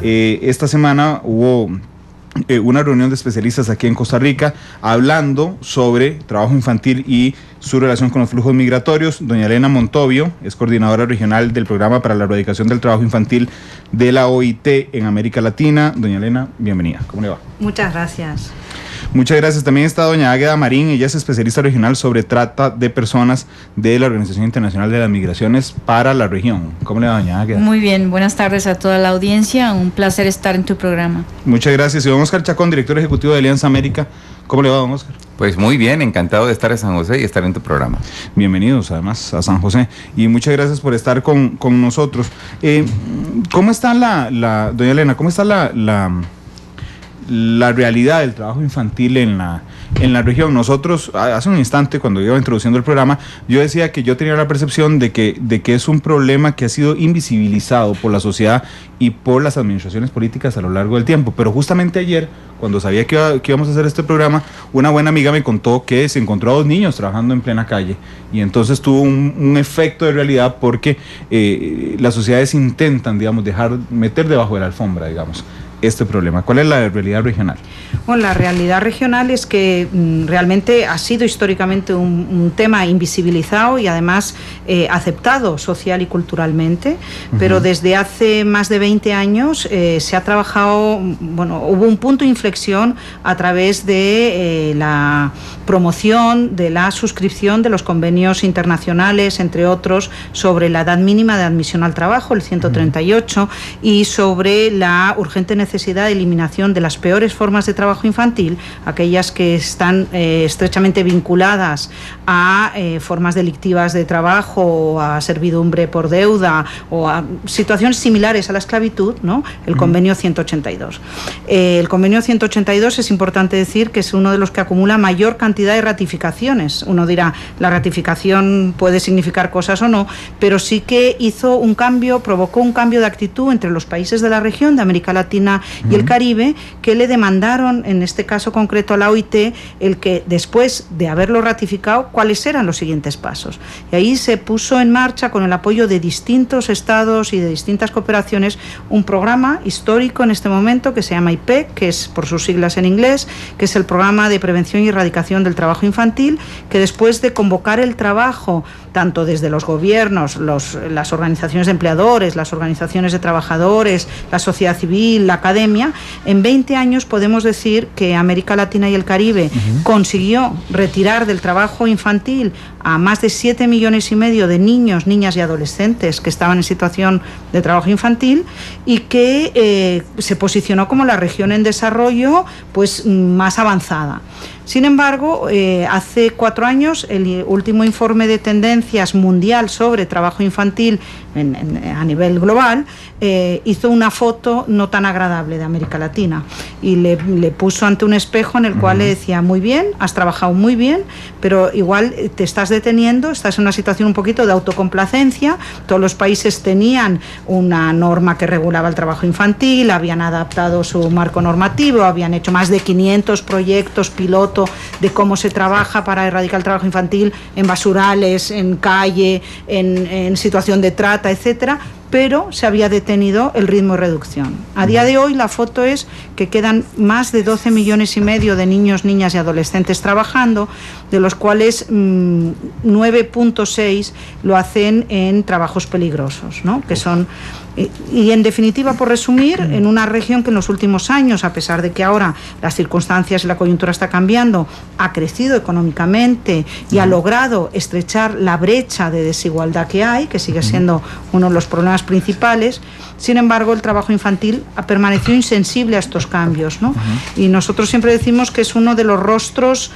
Esta semana hubo una reunión de especialistas aquí en Costa Rica hablando sobre trabajo infantil y su relación con los flujos migratorios. Doña Elena Montovio es coordinadora regional del Programa para la Erradicación del Trabajo Infantil de la OIT en América Latina. Doña Elena, bienvenida. ¿Cómo le va? Muchas gracias. Muchas gracias. También está doña Águeda Marín, ella es especialista regional sobre trata de personas de la Organización Internacional de las Migraciones para la región. ¿Cómo le va, doña Águeda? Muy bien, buenas tardes a toda la audiencia, un placer estar en tu programa. Muchas gracias. Y don Oscar Chacón, director ejecutivo de Alianza América. ¿Cómo le va, don Oscar? Pues muy bien, encantado de estar en San José y estar en tu programa. Bienvenidos además a San José y muchas gracias por estar con nosotros. ¿Cómo está doña Elena, cómo está la realidad del trabajo infantil en la región? Nosotros, hace un instante, cuando iba introduciendo el programa, yo decía que yo tenía la percepción de que es un problema que ha sido invisibilizado por la sociedad y por las administraciones políticas a lo largo del tiempo. Pero justamente ayer, cuando sabía que íbamos a hacer este programa, una buena amiga me contó que se encontró a 2 niños trabajando en plena calle y entonces tuvo un efecto de realidad porque las sociedades intentan, digamos, meter debajo de la alfombra, digamos, este problema. ¿Cuál es la realidad regional? Bueno, la realidad regional es que realmente ha sido históricamente un tema invisibilizado y además aceptado social y culturalmente, pero desde hace más de 20 años se ha trabajado, bueno, hubo un punto de inflexión a través de la promoción, de la suscripción de los convenios internacionales, entre otros, sobre la edad mínima de admisión al trabajo, el 138, y sobre la urgente necesidad de eliminación de las peores formas de trabajo infantil, aquellas que están estrechamente vinculadas a formas delictivas de trabajo, o a servidumbre por deuda, o a situaciones similares a la esclavitud, ¿no? El convenio 182. El convenio 182 es importante decir que es uno de los que acumula mayor cantidad de ratificaciones. Uno dirá, la ratificación puede significar cosas o no, pero sí que hizo un cambio, provocó un cambio de actitud entre los países de la región, de América Latina y el Caribe, que le demandaron, en este caso concreto a la OIT, el que después de haberlo ratificado, cuáles eran los siguientes pasos. Y ahí se puso en marcha, con el apoyo de distintos estados y de distintas cooperaciones, un programa histórico en este momento que se llama IPEC, que es por sus siglas en inglés, que es el Programa de Prevención y Erradicación del Trabajo Infantil, que después de convocar el trabajo, tanto desde los gobiernos, las organizaciones de empleadores, las organizaciones de trabajadores, la sociedad civil, la academia, en 20 años podemos decir que América Latina y el Caribe consiguió retirar del trabajo infantil a más de 7,5 millones de niños, niñas y adolescentes que estaban en situación de trabajo infantil, y que se posicionó como la región en desarrollo pues más avanzada. Sin embargo, hace 4 años, el último informe de tendencias mundial sobre trabajo infantil a nivel global hizo una foto no tan agradable de América Latina y le puso ante un espejo en el cual le decía: muy bien, has trabajado muy bien, pero igual te estás deteniendo, estás en una situación un poquito de autocomplacencia. Todos los países tenían una norma que regulaba el trabajo infantil, habían adaptado su marco normativo, habían hecho más de 500 proyectos piloto de cómo se trabaja para erradicar el trabajo infantil en basurales, en calle, en situación de trata, etcétera, pero se había detenido el ritmo de reducción. A día de hoy la foto es que quedan más de 12,5 millones de niños, niñas y adolescentes trabajando, de los cuales 9,6 lo hacen en trabajos peligrosos, ¿no? Que son... Y en definitiva, por resumir, en una región que en los últimos años, a pesar de que ahora las circunstancias y la coyuntura está cambiando, ha crecido económicamente y ha logrado estrechar la brecha de desigualdad que hay, que sigue siendo uno de los problemas principales. Sin embargo, el trabajo infantil ha permanecido insensible a estos cambios, ¿no? Y nosotros siempre decimos que es uno de los rostros,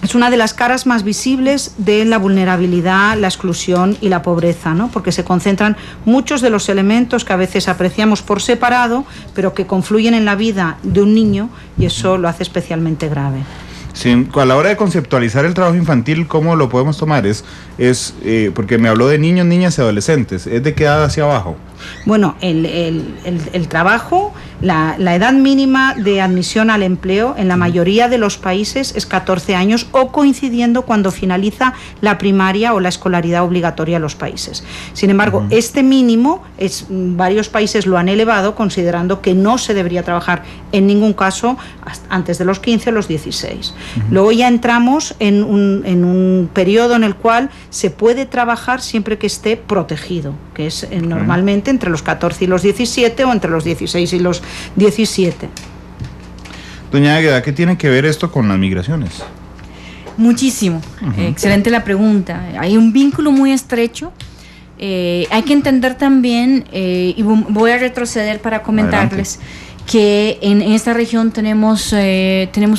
es una de las caras más visibles de la vulnerabilidad, la exclusión y la pobreza, ¿no? Porque se concentran muchos de los elementos que a veces apreciamos por separado, pero que confluyen en la vida de un niño, y eso lo hace especialmente grave. Sí, a la hora de conceptualizar el trabajo infantil, ¿cómo lo podemos tomar? Porque me habló de niños, niñas y adolescentes. ¿Es de qué edad hacia abajo? Bueno, el trabajo La edad mínima de admisión al empleo en la mayoría de los países es 14 años o coincidiendo cuando finaliza la primaria o la escolaridad obligatoria en los países. Sin embargo, este mínimo, varios países lo han elevado considerando que no se debería trabajar en ningún caso antes de los 15 o los 16. Luego ya entramos en un periodo en el cual se puede trabajar siempre que esté protegido, que es normalmente entre los 14 y los 17 o entre los 16 y los 17. Doña Águeda, ¿qué tiene que ver esto con las migraciones? Muchísimo. Excelente la pregunta. Hay un vínculo muy estrecho. Hay que entender también, y voy a retroceder para comentarles, que en esta región tenemos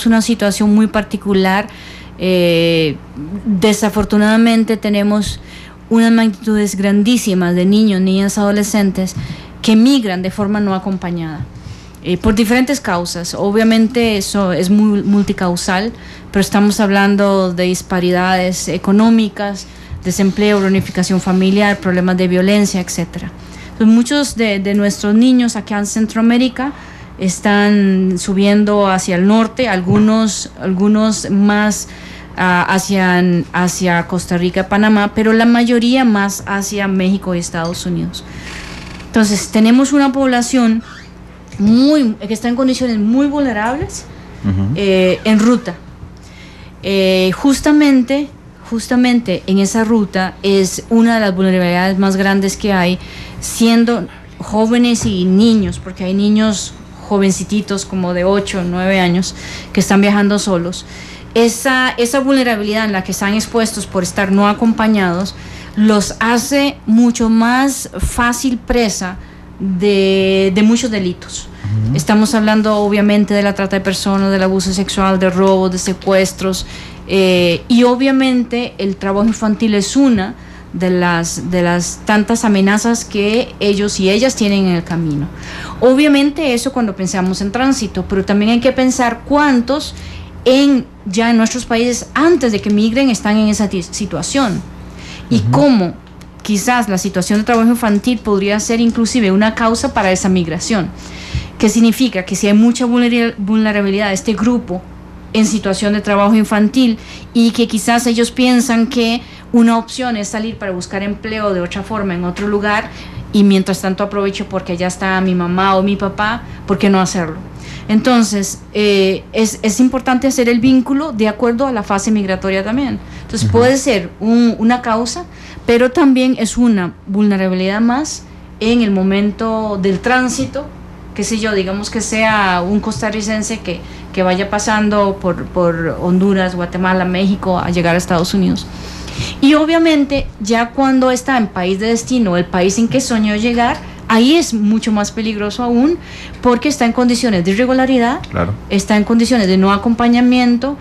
una situación muy particular. Desafortunadamente tenemos unas magnitudes grandísimas de niños, niñas, adolescentes que migran de forma no acompañada por diferentes causas. Obviamente eso es muy multicausal, pero estamos hablando de disparidades económicas, desempleo, reunificación familiar, problemas de violencia, etcétera. Entonces, muchos de nuestros niños acá en Centroamérica están subiendo hacia el norte, algunos más hacia Costa Rica, Panamá, pero la mayoría más hacia México y Estados Unidos. Entonces tenemos una población que está en condiciones muy vulnerables en ruta. Justamente en esa ruta es una de las vulnerabilidades más grandes que hay, siendo jóvenes y niños, porque hay niños jovencititos como de 8 o 9 años que están viajando solos. Esa vulnerabilidad en la que están expuestos por estar no acompañados los hace mucho más fácil presa de muchos delitos. Estamos hablando obviamente de la trata de personas, del abuso sexual, de robos, de secuestros, y obviamente el trabajo infantil es una de las tantas amenazas que ellos y ellas tienen en el camino. Obviamente eso cuando pensamos en tránsito, pero también hay que pensar cuántos ya en nuestros países antes de que migren están en esa situación y cómo quizás la situación de trabajo infantil podría ser inclusive una causa para esa migración, que significa que si hay mucha vulnerabilidad de este grupo en situación de trabajo infantil y que quizás ellos piensan que una opción es salir para buscar empleo de otra forma en otro lugar y mientras tanto aprovecho porque allá está mi mamá o mi papá, ¿por qué no hacerlo? Entonces, es importante hacer el vínculo de acuerdo a la fase migratoria también. Entonces, puede ser una causa, pero también es una vulnerabilidad más en el momento del tránsito, qué sé yo, digamos que sea un costarricense que vaya pasando por Honduras, Guatemala, México, a llegar a Estados Unidos. Y obviamente, ya cuando está en país de destino, el país en que soñó llegar, ahí es mucho más peligroso aún porque está en condiciones de irregularidad, está en condiciones de no acompañamiento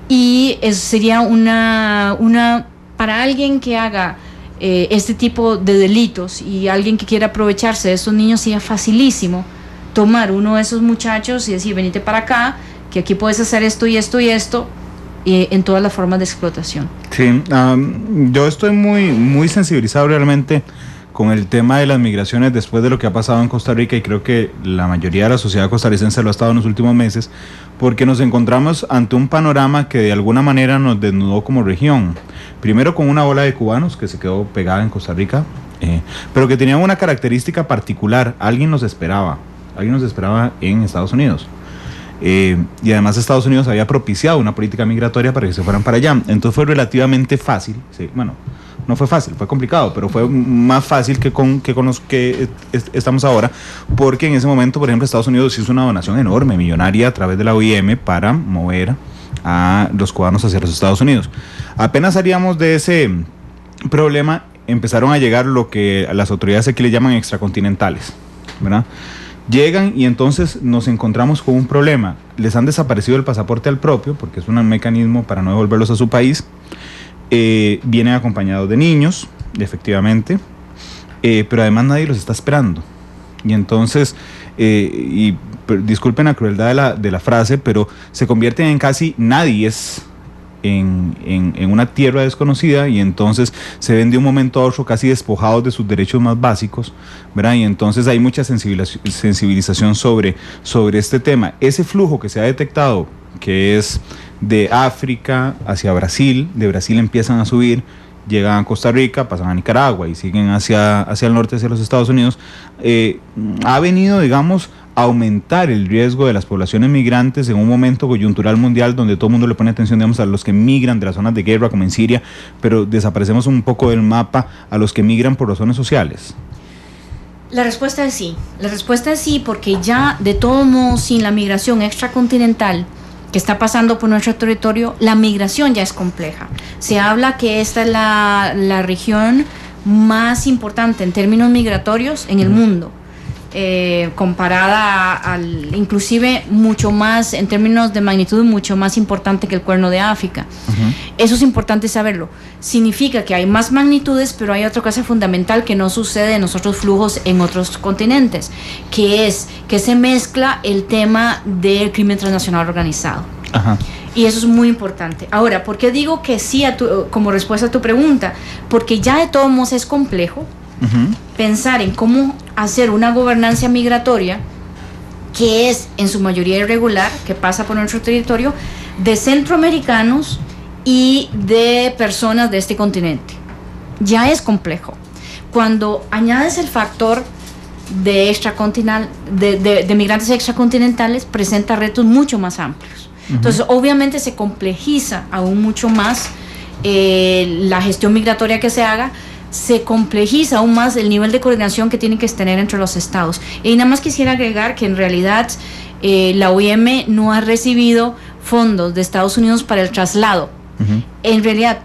y sería para alguien que haga este tipo de delitos y alguien que quiera aprovecharse de estos niños sería facilísimo tomar uno de esos muchachos y decir venite para acá, que aquí puedes hacer esto y esto y esto en todas las formas de explotación. Sí, yo estoy muy sensibilizado realmente con el tema de las migraciones después de lo que ha pasado en Costa Rica y creo que la mayoría de la sociedad costarricense lo ha estado en los últimos meses porque nos encontramos ante un panorama que de alguna manera nos desnudó como región. Primero con una ola de cubanos que se quedó pegada en Costa Rica, pero que tenían una característica particular, alguien nos esperaba en Estados Unidos. Y además Estados Unidos había propiciado una política migratoria para que se fueran para allá, entonces fue relativamente fácil, no fue fácil, fue complicado, pero fue más fácil que con los que estamos ahora, porque en ese momento, por ejemplo, Estados Unidos hizo una donación enorme, millonaria, a través de la OIM para mover a los cubanos hacia los Estados Unidos. Apenas salíamos de ese problema, empezaron a llegar lo que las autoridades aquí le llaman extracontinentales, ¿verdad? Llegan y entonces nos encontramos con un problema. Les han desaparecido el pasaporte al propio, porque es un mecanismo para no devolverlos a su país. Vienen acompañados de niños, efectivamente, pero además nadie los está esperando. Y entonces, disculpen la crueldad de la frase, pero se convierten en casi nadie en una tierra desconocida, y entonces se ven de un momento a otro casi despojados de sus derechos más básicos, ¿verdad? Y entonces hay mucha sensibilización sobre este tema. Ese flujo que se ha detectado, que es de África hacia Brasil, de Brasil empiezan a subir, llegan a Costa Rica, pasan a Nicaragua y siguen hacia el norte, hacia los Estados Unidos, ha venido, digamos, a aumentar el riesgo de las poblaciones migrantes en un momento coyuntural mundial donde todo el mundo le pone atención, digamos, a los que migran de las zonas de guerra, como en Siria, pero desaparecemos un poco del mapa a los que migran por razones sociales. La respuesta es sí, porque ya de todo modo, sin la migración extracontinental que está pasando por nuestro territorio, la migración ya es compleja. Se habla que esta es la región más importante en términos migratorios en el mundo, comparada inclusive mucho más, en términos de magnitud, mucho más importante que el Cuerno de África. Eso es importante saberlo. Significa que hay más magnitudes, pero hay otra cosa fundamental que no sucede en los otros flujos en otros continentes, que es que se mezcla el tema del crimen transnacional organizado. Ajá. Y eso es muy importante. Ahora, ¿por qué digo que sí como respuesta a tu pregunta? Porque ya de todos modos es complejo pensar en cómo hacer una gobernanza migratoria que es en su mayoría irregular, que pasa por nuestro territorio, de centroamericanos y de personas de este continente. Ya es complejo. Cuando añades el factor de migrantes extracontinentales, presenta retos mucho más amplios. Entonces, obviamente se complejiza aún mucho más la gestión migratoria que se haga, se complejiza aún más el nivel de coordinación que tienen que tener entre los estados. Y nada más quisiera agregar que en realidad la OIM no ha recibido fondos de Estados Unidos para el traslado. En realidad,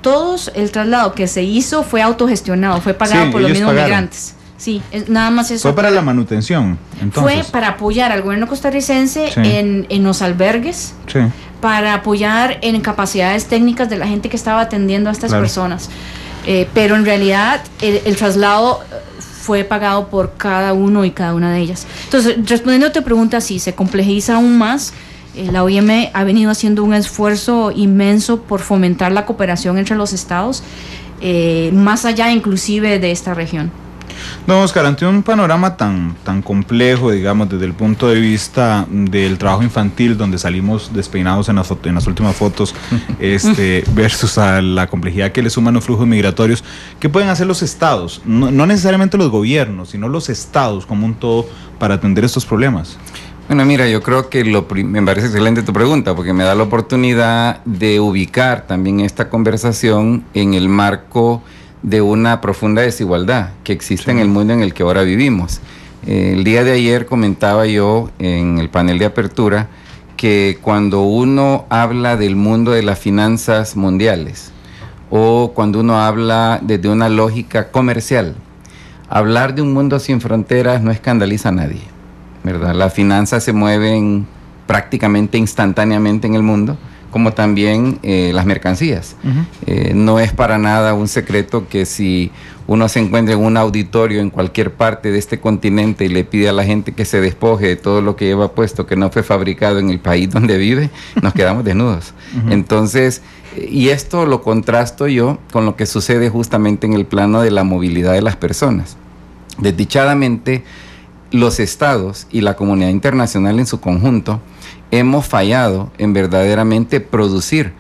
el traslado que se hizo fue autogestionado, fue pagado por los mismos migrantes. Sí, nada más eso. Fue para la manutención, entonces. Fue para apoyar al gobierno costarricense en los albergues, para apoyar en capacidades técnicas de la gente que estaba atendiendo a estas personas. Pero en realidad el traslado fue pagado por cada uno y cada una de ellas. Entonces, respondiendo a tu pregunta, sí, se complejiza aún más. La OIM ha venido haciendo un esfuerzo inmenso por fomentar la cooperación entre los estados, más allá inclusive de esta región. Don Oscar, ante un panorama tan complejo, digamos, desde el punto de vista del trabajo infantil, donde salimos despeinados en las últimas fotos, versus a la complejidad que le suman los flujos migratorios, ¿qué pueden hacer los estados? No necesariamente los gobiernos, sino los estados como un todo para atender estos problemas. Bueno, mira, yo creo que me parece excelente tu pregunta, porque me da la oportunidad de ubicar también esta conversación en el marco de una profunda desigualdad que existe en el mundo en el que ahora vivimos. El día de ayer comentaba yo en el panel de apertura que cuando uno habla del mundo de las finanzas mundiales o cuando uno habla desde una lógica comercial, hablar de un mundo sin fronteras no escandaliza a nadie, ¿verdad? Las finanzas se mueven prácticamente instantáneamente en el mundo, como también las mercancías. No es para nada un secreto que si uno se encuentra en un auditorio en cualquier parte de este continente y le pide a la gente que se despoje de todo lo que lleva puesto, que no fue fabricado en el país donde vive, nos quedamos desnudos. Entonces, y esto lo contrasto yo con lo que sucede justamente en el plano de la movilidad de las personas. Desdichadamente, los estados y la comunidad internacional en su conjunto hemos fallado en verdaderamente producir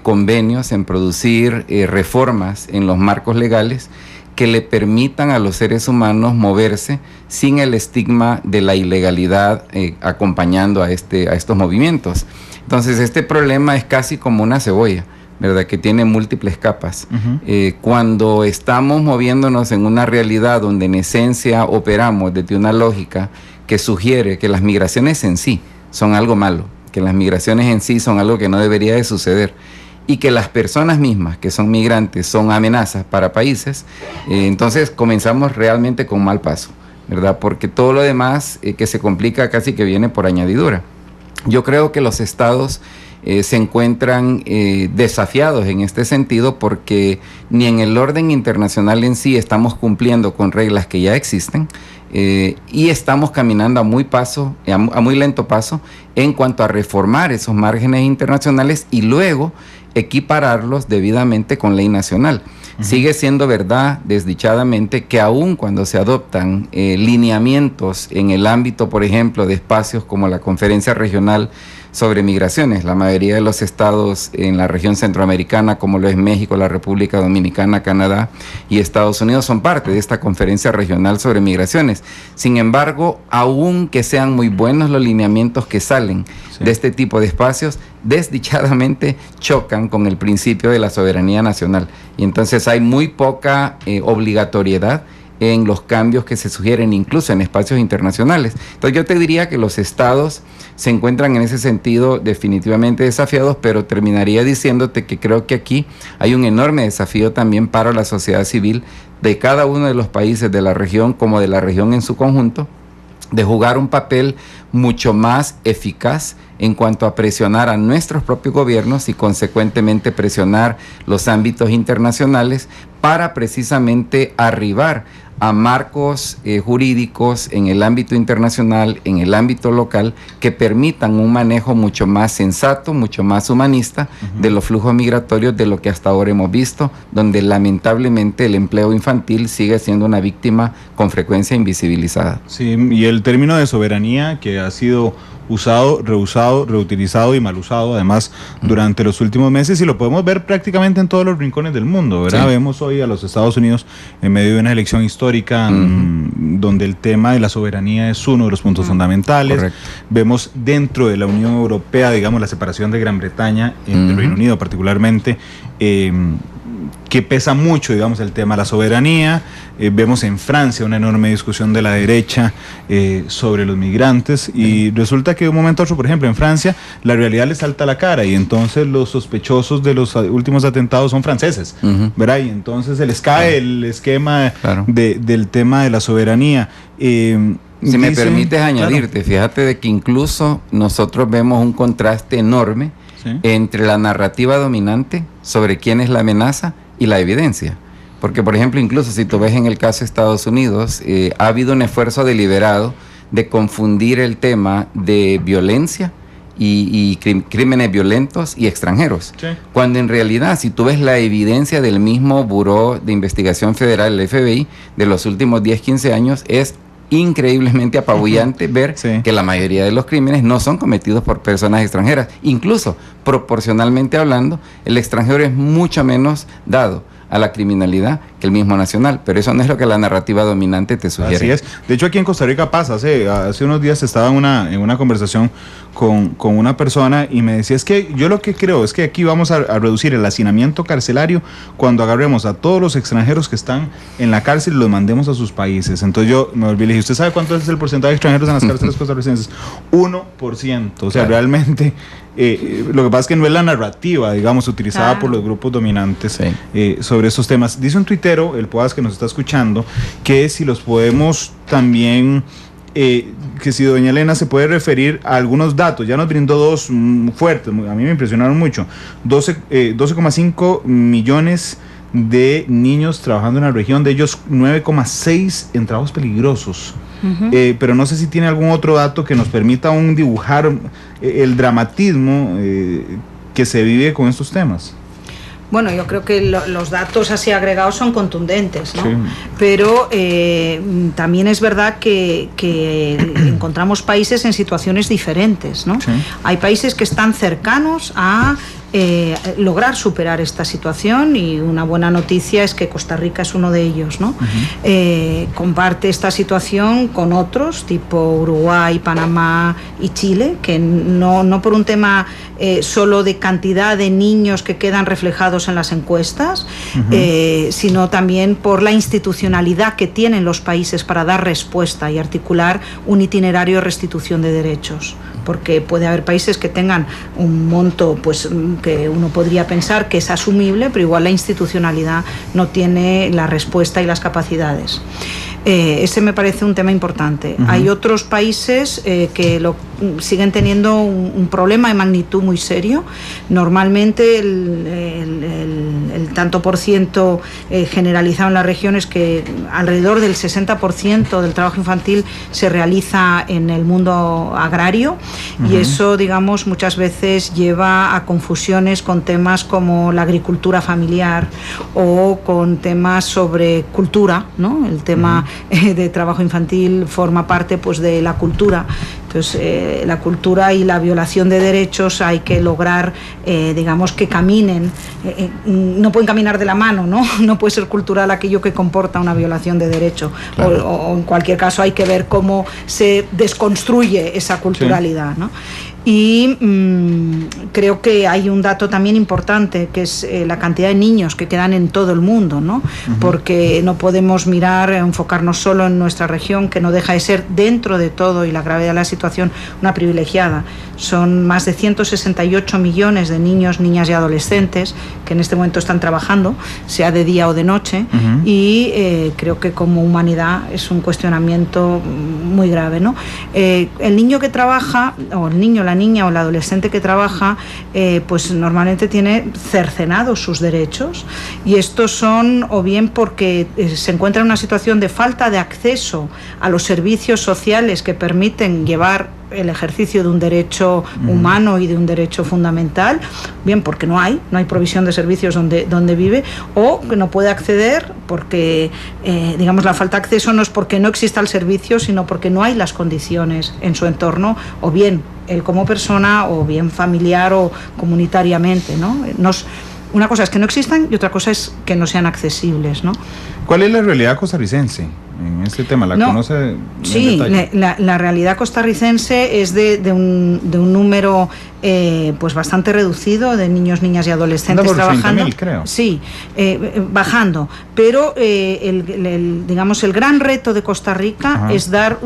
convenios, en producir reformas en los marcos legales que le permitan a los seres humanos moverse sin el estigma de la ilegalidad acompañando a estos movimientos. Entonces, este problema es casi como una cebolla, ¿verdad? Que tiene múltiples capas. Cuando estamos moviéndonos en una realidad donde en esencia operamos desde una lógica que sugiere que las migraciones en sí son algo malo, que las migraciones en sí son algo que no debería de suceder y que las personas mismas que son migrantes son amenazas para países, entonces comenzamos realmente con mal paso, ¿verdad? Porque todo lo demás que se complica casi que viene por añadidura. Yo creo que los estados se encuentran desafiados en este sentido porque ni en el orden internacional en sí estamos cumpliendo con reglas que ya existen y estamos caminando a muy lento paso en cuanto a reformar esos márgenes internacionales y luego equipararlos debidamente con ley nacional. Sigue siendo verdad, desdichadamente, que aun cuando se adoptan lineamientos en el ámbito, por ejemplo, de espacios como la Conferencia Regional sobre Migraciones, la mayoría de los estados en la región centroamericana, como lo es México, la República Dominicana, Canadá y Estados Unidos, son parte de esta Conferencia Regional sobre Migraciones. Sin embargo, aun que sean muy buenos los lineamientos que salen de este tipo de espacios, desdichadamente chocan con el principio de la soberanía nacional. Y entonces hay muy poca obligatoriedad en los cambios que se sugieren incluso en espacios internacionales. Entonces yo te diría que los estados se encuentran en ese sentido definitivamente desafiados, pero terminaría diciéndote que creo que aquí hay un enorme desafío también para la sociedad civil de cada uno de los países de la región como de la región en su conjunto, de jugar un papel mucho más eficaz en cuanto a presionar a nuestros propios gobiernos y consecuentemente presionar los ámbitos internacionales para precisamente arribar a marcos jurídicos en el ámbito internacional, en el ámbito local, que permitan un manejo mucho más sensato, mucho más humanista de los flujos migratorios de lo que hasta ahora hemos visto, donde lamentablemente el empleo infantil sigue siendo una víctima con frecuencia invisibilizada. Sí, y el término de soberanía que ha sido usado, reusado, reutilizado y mal usado además durante los últimos meses, y lo podemos ver prácticamente en todos los rincones del mundo, ¿verdad? Sí. Vemos hoy a los Estados Unidos en medio de una elección histórica donde el tema de la soberanía es uno de los puntos fundamentales. Correcto. Vemos dentro de la Unión Europea, digamos, la separación de Gran Bretaña, del Reino Unido particularmente, que pesa mucho, digamos, el tema de la soberanía. Vemos en Francia una enorme discusión de la derecha sobre los migrantes, y resulta que de un momento a otro, por ejemplo, en Francia, la realidad les salta a la cara, y entonces los sospechosos de los últimos atentados son franceses, ¿verdad? Y entonces se les cae el esquema del tema de la soberanía. Si me permites añadirte, fíjate de que incluso nosotros vemos un contraste enorme entre la narrativa dominante sobre quién es la amenaza y la evidencia. Porque, por ejemplo, incluso si tú ves en el caso de Estados Unidos, ha habido un esfuerzo deliberado de confundir el tema de violencia y crímenes violentos y extranjeros. Sí. Cuando en realidad, si tú ves la evidencia del mismo Buró de Investigación Federal, el FBI, de los últimos 10, 15 años, es increíblemente apabullante ver que la mayoría de los crímenes no son cometidos por personas extranjeras. Incluso, proporcionalmente hablando, el extranjero es mucho menos dado a la criminalidad que el mismo nacional, pero eso no es lo que la narrativa dominante te sugiere. Así es. De hecho, aquí en Costa Rica pasa. Hace unos días estaba en una conversación con una persona y me decía, es que yo lo que creo es que aquí vamos a reducir el hacinamiento carcelario cuando agarremos a todos los extranjeros que están en la cárcel y los mandemos a sus países. Entonces yo me volví y le dije, ¿usted sabe cuánto es el porcentaje de extranjeros en las cárceles costarricenses? 1%. O sea, realmente lo que pasa es que no es la narrativa, digamos, utilizada por los grupos dominantes sobre esos temas. Dice un tuitero, el Poas, que nos está escuchando, que si los podemos también, que si doña Elena se puede referir a algunos datos. Ya nos brindó dos fuertes, a mí me impresionaron mucho. 12,5 millones de niños trabajando en la región, de ellos 9,6 en trabajos peligrosos. Pero no sé si tiene algún otro dato que nos permita aún dibujar el dramatismo que se vive con estos temas. Bueno, yo creo que los datos así agregados son contundentes, ¿no? Sí. Pero también es verdad que encontramos países en situaciones diferentes, ¿no? Sí. Hay países que están cercanos a lograr superar esta situación, y una buena noticia es que Costa Rica es uno de ellos, ¿no? Comparte esta situación con otros tipo Uruguay, Panamá y Chile, que no por un tema solo de cantidad de niños que quedan reflejados en las encuestas, sino también por la institucionalidad que tienen los países para dar respuesta y articular un itinerario de restitución de derechos, porque puede haber países que tengan un monto, pues, que uno podría pensar que es asumible, pero igual la institucionalidad no tiene la respuesta y las capacidades. Ese me parece un tema importante. Hay otros países que siguen teniendo un problema de magnitud muy serio. Normalmente el tanto por ciento generalizado en la región es que alrededor del 60% del trabajo infantil se realiza en el mundo agrario, y eso, digamos, muchas veces lleva a confusiones con temas como la agricultura familiar o con temas sobre cultura, ¿no? El tema de trabajo infantil forma parte, pues, de la cultura. Entonces, la cultura y la violación de derechos hay que lograr, digamos, que caminen. No pueden caminar de la mano, ¿no? No puede ser cultural aquello que comporta una violación de derecho. Claro. O en cualquier caso hay que ver cómo se desconstruye esa culturalidad, ¿no? Y creo que hay un dato también importante, que es la cantidad de niños que quedan en todo el mundo, ¿no? Porque no podemos enfocarnos solo en nuestra región, que no deja de ser, dentro de todo y la gravedad de la situación, una privilegiada. Son más de 168 millones de niños, niñas y adolescentes que en este momento están trabajando, sea de día o de noche, y creo que como humanidad es un cuestionamiento muy grave, ¿no? El niño que trabaja, o el niño, la niña o el adolescente que trabaja, pues normalmente tiene cercenados sus derechos, y estos son o bien porque se encuentra en una situación de falta de acceso a los servicios sociales que permiten llevar el ejercicio de un derecho humano y de un derecho fundamental, bien porque no hay provisión de servicios donde vive, o que no puede acceder porque, digamos, la falta de acceso no es porque no exista el servicio, sino porque no hay las condiciones en su entorno, o bien él como persona, o bien familiar o comunitariamente, ¿no? Una cosa es que no existan y otra cosa es que no sean accesibles, ¿no? ¿Cuál es la realidad costarricense en este tema? ¿La conoce? Sí, la realidad costarricense es de un número pues bastante reducido de niños, niñas y adolescentes trabajando. 30.000, creo. Sí, bajando. Pero digamos, el gran reto de Costa Rica es dar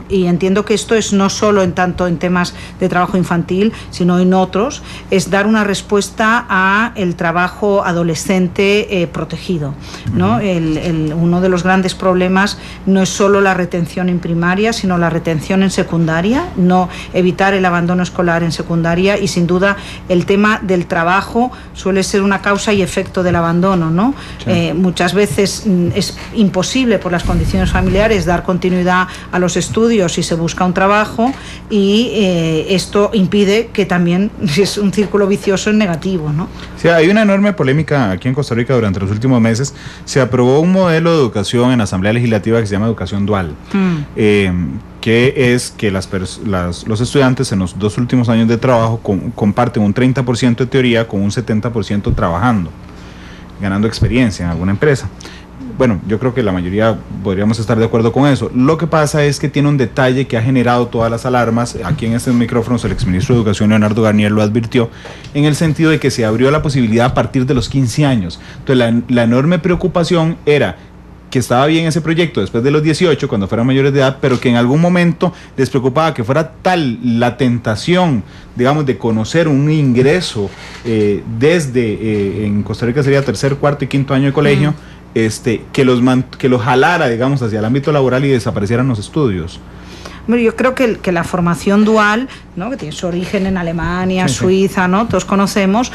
y entiendo que esto es no solo en temas de trabajo infantil, sino en otros, es dar una respuesta a el trabajo adolescente protegido, ¿no? Uno de los grandes problemas no es solo la retención en primaria, sino la retención en secundaria, no evitar el abandono escolar en secundaria, y sin duda el tema del trabajo suele ser una causa y efecto del abandono, ¿no? Sí. Muchas veces es imposible por las condiciones familiares dar continuidad a los estudios si se busca un trabajo, y esto impide que también es un círculo vicioso en negativo, ¿no? Sí, hay una enorme polémica aquí en Costa Rica durante los últimos meses. Se aprobó un modelo de educación en la Asamblea Legislativa que se llama educación dual, que es que los estudiantes en los 2 últimos años de trabajo comparten un 30% de teoría con un 70% trabajando, ganando experiencia en alguna empresa. Bueno, yo creo que la mayoría podríamos estar de acuerdo con eso. Lo que pasa es que tiene un detalle que ha generado todas las alarmas. Aquí en estos micrófonos el exministro de Educación, Leonardo Garnier, lo advirtió, en el sentido de que se abrió la posibilidad a partir de los 15 años. Entonces la enorme preocupación era que estaba bien ese proyecto después de los 18, cuando fueran mayores de edad, pero que en algún momento les preocupaba que fuera tal la tentación, digamos, de conocer un ingreso desde, en Costa Rica sería 3er, 4º y 5º año de colegio, que los jalara, digamos, hacia el ámbito laboral y desaparecieran los estudios. Bueno, yo creo que la formación dual, ¿no?, que tiene su origen en Alemania, Suiza, ¿no?, todos conocemos,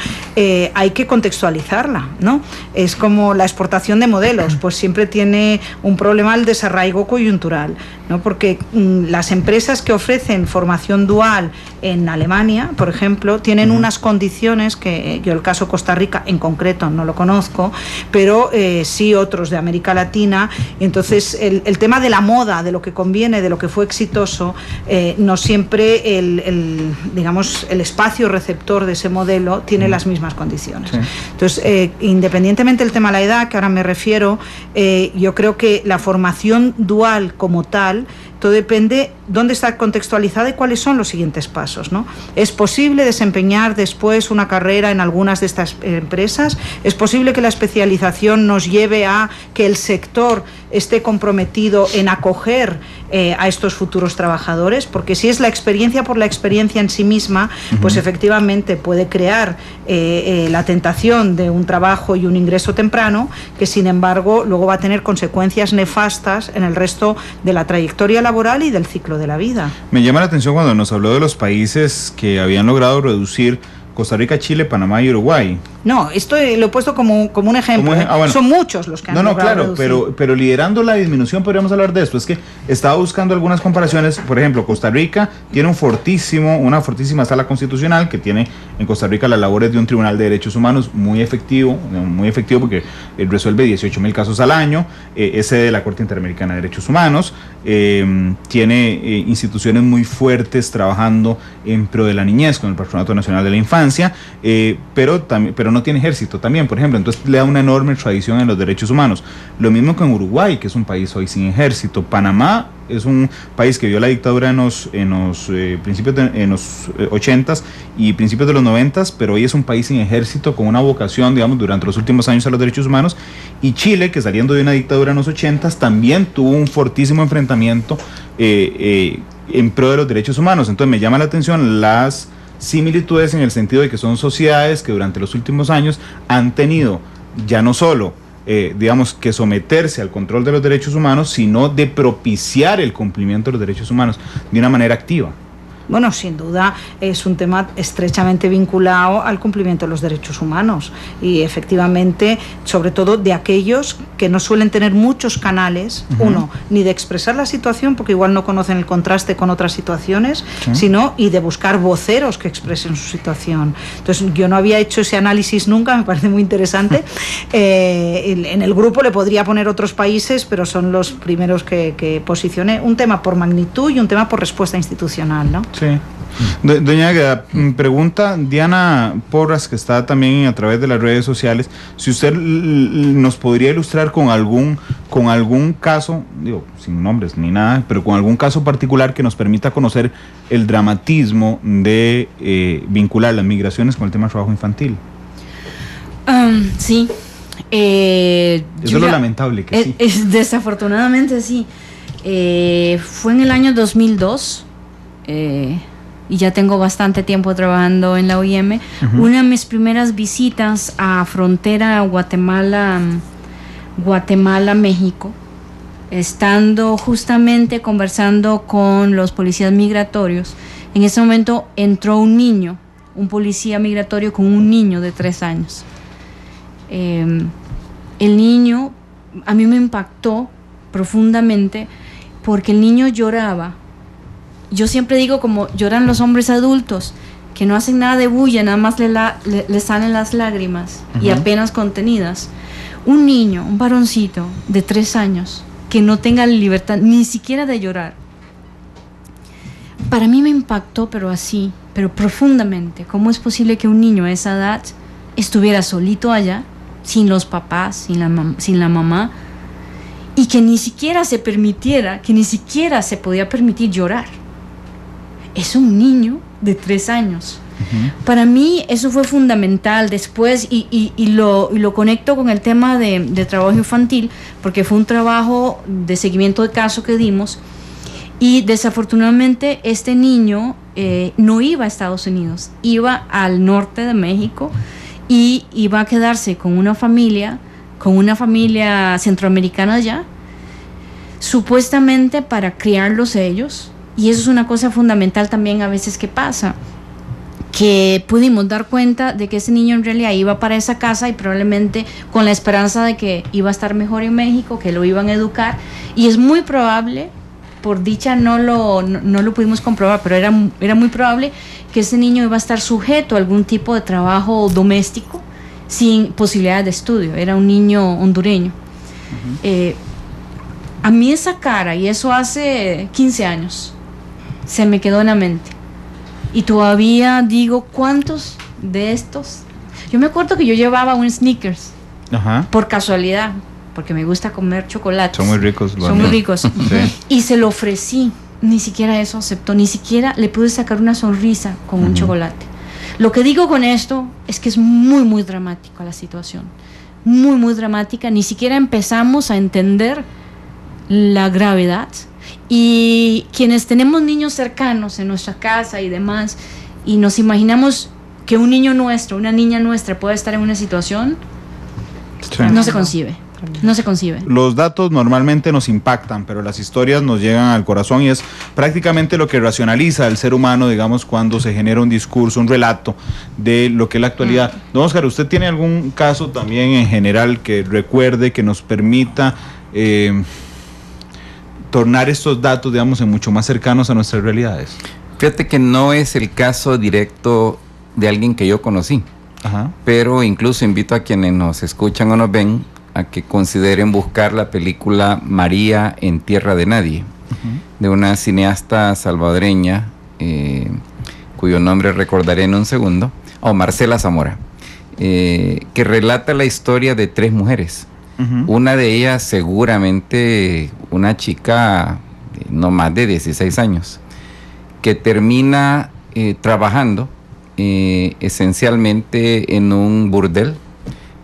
hay que contextualizarla, ¿no? Es como la exportación de modelos, pues siempre tiene un problema el desarraigo coyuntural, ¿no? Porque las empresas que ofrecen formación dual en Alemania, por ejemplo, tienen unas condiciones que yo el caso Costa Rica en concreto no lo conozco, pero sí otros de América Latina, y entonces el tema de la moda, de lo que conviene, de lo que fue exitoso, no siempre digamos, el espacio receptor de ese modelo tiene las mismas condiciones. Sí. Entonces, independientemente del tema de la edad, que ahora me refiero, yo creo que la formación dual como tal, todo depende dónde está contextualizada y cuáles son los siguientes pasos, ¿no? ¿Es posible desempeñar después una carrera en algunas de estas empresas? ¿Es posible que la especialización nos lleve a que el sector esté comprometido en acoger a estos futuros trabajadores, porque si es la experiencia por la experiencia en sí misma, pues efectivamente puede crear la tentación de un trabajo y un ingreso temprano, que sin embargo luego va a tener consecuencias nefastas en el resto de la trayectoria laboral y del ciclo de la vida. Me llama la atención cuando nos habló de los países que habían logrado reducir: Costa Rica, Chile, Panamá y Uruguay. No, esto lo he puesto como un ejemplo. Bueno. Son muchos los que han logrado claro, reducir. pero liderando la disminución, podríamos hablar de esto. Es que estaba buscando algunas comparaciones. Por ejemplo, Costa Rica tiene una fortísima sala constitucional que tiene en Costa Rica las labores de un tribunal de derechos humanos muy efectivo porque resuelve 18,000 casos al año, es sede de la Corte Interamericana de Derechos Humanos, tiene instituciones muy fuertes trabajando en pro de la niñez con el Patronato Nacional de la Infancia, pero no tiene ejército también, por ejemplo, entonces le da una enorme tradición en los derechos humanos. Lo mismo con Uruguay, que es un país hoy sin ejército. Panamá es un país que vio la dictadura en los 80s y principios de los 90s, pero hoy es un país sin ejército con una vocación, digamos, durante los últimos años a los derechos humanos. Y Chile, que saliendo de una dictadura en los 80s, también tuvo un fortísimo enfrentamiento en pro de los derechos humanos. Entonces me llama la atención las similitudes en el sentido de que son sociedades que durante los últimos años han tenido ya no solo digamos que someterse al control de los derechos humanos, sino de propiciar el cumplimiento de los derechos humanos de una manera activa. Bueno, sin duda es un tema estrechamente vinculado al cumplimiento de los derechos humanos y efectivamente, sobre todo de aquellos que no suelen tener muchos canales, ni de expresar la situación porque igual no conocen el contraste con otras situaciones, sino y de buscar voceros que expresen su situación. Entonces, yo no había hecho ese análisis nunca, me parece muy interesante. En el grupo le podría poner otros países, pero son los primeros que posicioné. Un tema por magnitud y un tema por respuesta institucional, ¿no? Sí. Doña Águeda, pregunta Diana Porras, que está también a través de las redes sociales, si usted nos podría ilustrar con algún caso, digo, sin nombres ni nada, pero con algún caso particular que nos permita conocer el dramatismo de vincular las migraciones con el tema del trabajo infantil. Sí. Eso es lo lamentable que sí. Desafortunadamente sí. Fue en el año 2002. Y ya tengo bastante tiempo trabajando en la OIM. Una de mis primeras visitas a frontera Guatemala-México, estando justamente conversando con los policías migratorios, en ese momento entró un policía migratorio con un niño de 3 años. El niño a mí me impactó profundamente porque el niño lloraba. Yo siempre digo como lloran los hombres adultos, que no hacen nada de bulla, nada más le salen las lágrimas y apenas contenidas. Un niño, un varoncito de 3 años, que no tenga la libertad ni siquiera de llorar. Para mí me impactó, pero profundamente. ¿Cómo es posible que un niño a esa edad estuviera solito allá, sin los papás, sin la mamá, y que ni siquiera se podía permitir llorar? Es un niño de 3 años. Para mí eso fue fundamental después y lo conecto con el tema de trabajo infantil, porque fue un trabajo de seguimiento de caso que dimos y desafortunadamente este niño no iba a Estados Unidos, iba al norte de México y iba a quedarse con una familia centroamericana allá, supuestamente para criarlos ellos. Y eso es una cosa fundamental también a veces que pasa, que pudimos dar cuenta de que ese niño en realidad iba para esa casa y probablemente con la esperanza de que iba a estar mejor en México, que lo iban a educar, y es muy probable, por dicha no lo pudimos comprobar, pero era muy probable que ese niño iba a estar sujeto a algún tipo de trabajo doméstico sin posibilidad de estudio. Era un niño hondureño. A mí esa cara, y eso hace 15 años, se me quedó en la mente. Y todavía digo, ¿cuántos de estos? Yo me acuerdo que yo llevaba un Snickers, por casualidad, porque me gusta comer chocolates. Son muy ricos. Sí. Y se lo ofrecí. Ni siquiera eso aceptó. Ni siquiera le pude sacar una sonrisa con un chocolate. Lo que digo con esto es que es muy, muy dramática la situación. Muy, muy dramática. Ni siquiera empezamos a entender la gravedad. Y quienes tenemos niños cercanos en nuestra casa y demás, y nos imaginamos que un niño nuestro, una niña nuestra puede estar en una situación, Sí. no se concibe. No se concibe. Los datos normalmente nos impactan, pero las historias nos llegan al corazón y es prácticamente lo que racionaliza al ser humano, digamos, cuando se genera un discurso, un relato de lo que es la actualidad. Don Óscar, ¿usted tiene algún caso también en general que recuerde, que nos permita tornar estos datos, digamos, en mucho más cercanos a nuestras realidades? Fíjate que no es el caso directo de alguien que yo conocí, Ajá. pero incluso invito a quienes nos escuchan o nos ven a que consideren buscar la película María en Tierra de Nadie, de una cineasta salvadoreña, cuyo nombre recordaré en un segundo, Marcela Zamora, que relata la historia de 3 mujeres. Una de ellas seguramente una chica no más de 16 años, que termina trabajando esencialmente en un burdel,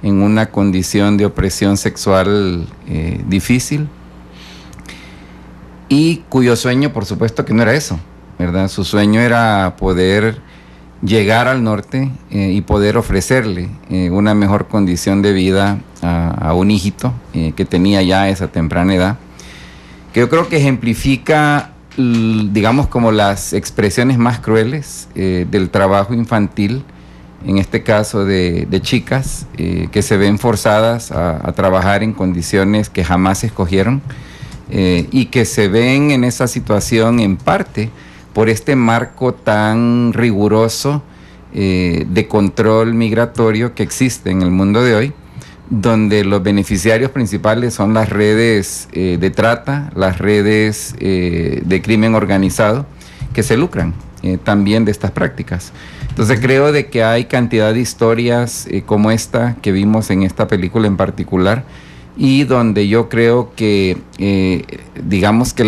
en una condición de opresión sexual difícil, y cuyo sueño, por supuesto, que no era eso, ¿verdad? Su sueño era poder llegar al norte y poder ofrecerle una mejor condición de vida a un hijito que tenía ya a esa temprana edad, que yo creo que ejemplifica, digamos, como las expresiones más crueles del trabajo infantil, en este caso de chicas que se ven forzadas a trabajar en condiciones que jamás escogieron y que se ven en esa situación en parte por este marco tan riguroso de control migratorio que existe en el mundo de hoy, donde los beneficiarios principales son las redes de trata, las redes de crimen organizado, que se lucran también de estas prácticas. Entonces creo de que hay cantidad de historias como esta que vimos en esta película en particular, y donde yo creo que digamos que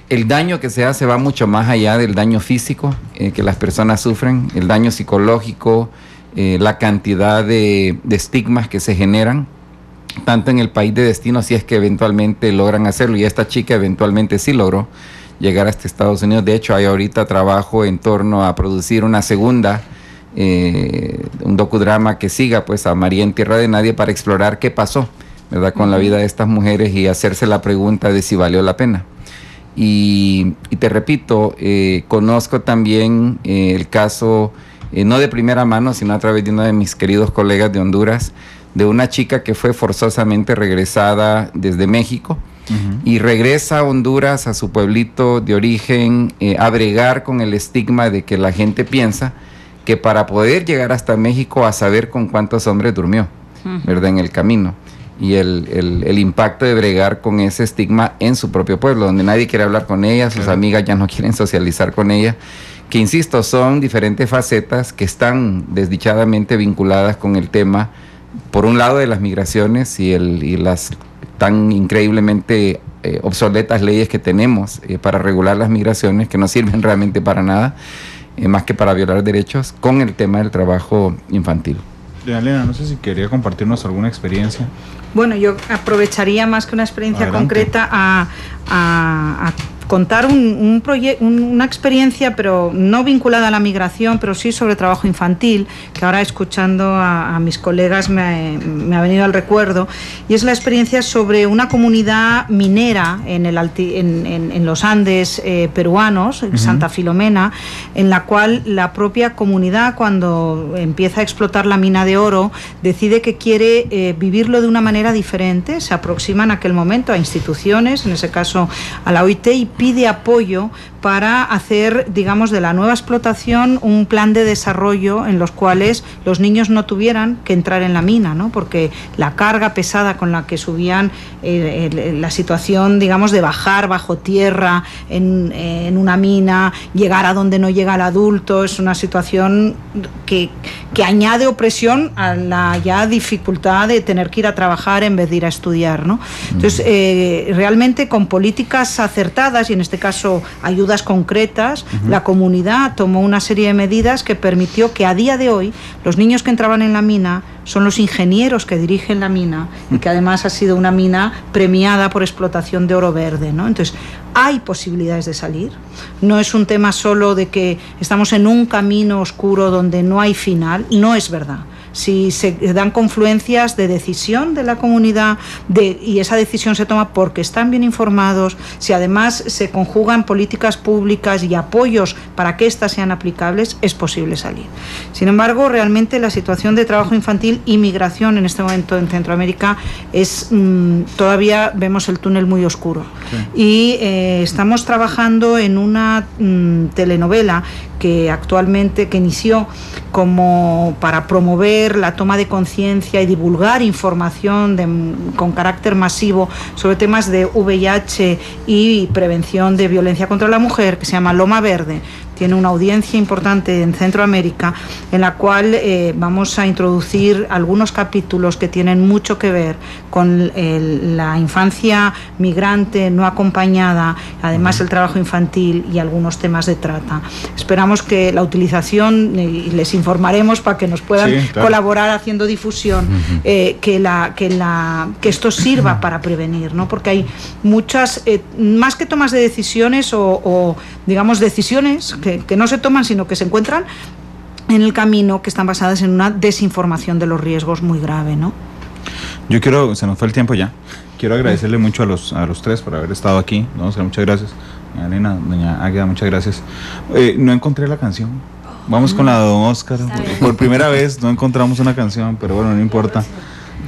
el daño que se hace va mucho más allá del daño físico que las personas sufren, el daño psicológico, la cantidad de estigmas que se generan, tanto en el país de destino, si es que eventualmente logran hacerlo, y esta chica eventualmente sí logró llegar hasta Estados Unidos. De hecho, hay ahorita trabajo en torno a producir una segunda, un docudrama que siga pues a María en Tierra de Nadie, para explorar qué pasó, ¿verdad?, con la vida de estas mujeres y hacerse la pregunta de si valió la pena. Y te repito, conozco también el caso, no de primera mano, sino a través de uno de mis queridos colegas de Honduras, de una chica que fue forzosamente regresada desde México, y regresa a Honduras, a su pueblito de origen, a bregar con el estigma de que la gente piensa que para poder llegar hasta México, a saber con cuántos hombres durmió, ¿verdad?, en el camino. Y el impacto de bregar con ese estigma en su propio pueblo, donde nadie quiere hablar con ella, sus amigas ya no quieren socializar con ella, que insisto, son diferentes facetas que están desdichadamente vinculadas con el tema, por un lado, de las migraciones y las tan increíblemente obsoletas leyes que tenemos para regular las migraciones, que no sirven realmente para nada, más que para violar derechos, con el tema del trabajo infantil. Elena, no sé si quería compartirnos alguna experiencia. Bueno, yo aprovecharía más que una experiencia concreta a contar una experiencia, pero no vinculada a la migración, pero sí sobre trabajo infantil, que ahora, escuchando a mis colegas, me ha venido al recuerdo, y es la experiencia sobre una comunidad minera en los Andes peruanos, Santa Filomena, en la cual la propia comunidad, cuando empieza a explotar la mina de oro, decide que quiere vivirlo de una manera diferente. Se aproxima en aquel momento a instituciones, en ese caso a la OIT, y pide apoyo para hacer, digamos, de la nueva explotación un plan de desarrollo en los cuales los niños no tuvieran que entrar en la mina, ¿no? Porque la carga pesada con la que subían, la situación, digamos, de bajar bajo tierra en una mina, llegar a donde no llega el adulto, es una situación que añade opresión a la ya dificultad de tener que ir a trabajar en vez de ir a estudiar, ¿no? Entonces, realmente con políticas acertadas, ayudas, y en este caso ayudas concretas, la comunidad tomó una serie de medidas que permitió que a día de hoy los niños que entraban en la mina son los ingenieros que dirigen la mina, y que además ha sido una mina premiada por explotación de oro verde, ¿no? Entonces, hay posibilidades de salir. No es un tema solo de que estamos en un camino oscuro donde no hay final, no es verdad. Si se dan confluencias de decisión de la comunidad y esa decisión se toma porque están bien informados, si además se conjugan políticas públicas y apoyos para que éstas sean aplicables, es posible salir. Sin embargo, realmente la situación de trabajo infantil y migración en este momento en Centroamérica es todavía vemos el túnel muy oscuro. Sí. Y estamos trabajando en una telenovela que inició como para promover la toma de conciencia y divulgar información con carácter masivo sobre temas de VIH y prevención de violencia contra la mujer, que se llama Loma Verde. Tiene una audiencia importante en Centroamérica, en la cual vamos a introducir algunos capítulos que tienen mucho que ver con la infancia migrante no acompañada, además el trabajo infantil y algunos temas de trata. Esperamos que la utilización, y les informaremos para que nos puedan colaborar haciendo difusión, que esto sirva para prevenir, ¿no? Porque hay muchas, más que tomas de decisiones o digamos decisiones que no se toman, sino que se encuentran en el camino, que están basadas en una desinformación de los riesgos muy grave, ¿no? Yo quiero, se nos fue el tiempo ya, quiero agradecerle mucho a los tres por haber estado aquí, ¿no? O sea, muchas gracias. Doña Elena, doña Águeda, muchas gracias. No encontré la canción. Vamos con la de don Óscar. Por primera vez no encontramos una canción, pero bueno, no importa.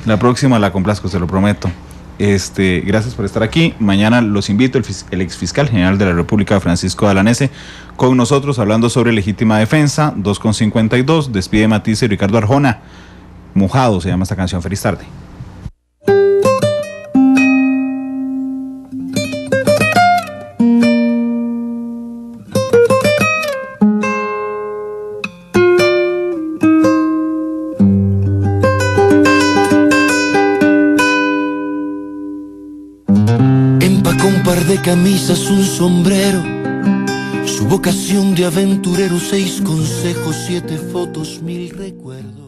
La próxima la complazco, se lo prometo. Gracias por estar aquí. Mañana los invito, el exfiscal general de la República, Francisco Alanese, con nosotros hablando sobre legítima defensa, 2:52. Despide Matisse y Ricardo Arjona. Mojado se llama esta canción. Feliz tarde. De camisas, un sombrero, su vocación de aventurero, 6 consejos, 7 fotos, 1000 recuerdos.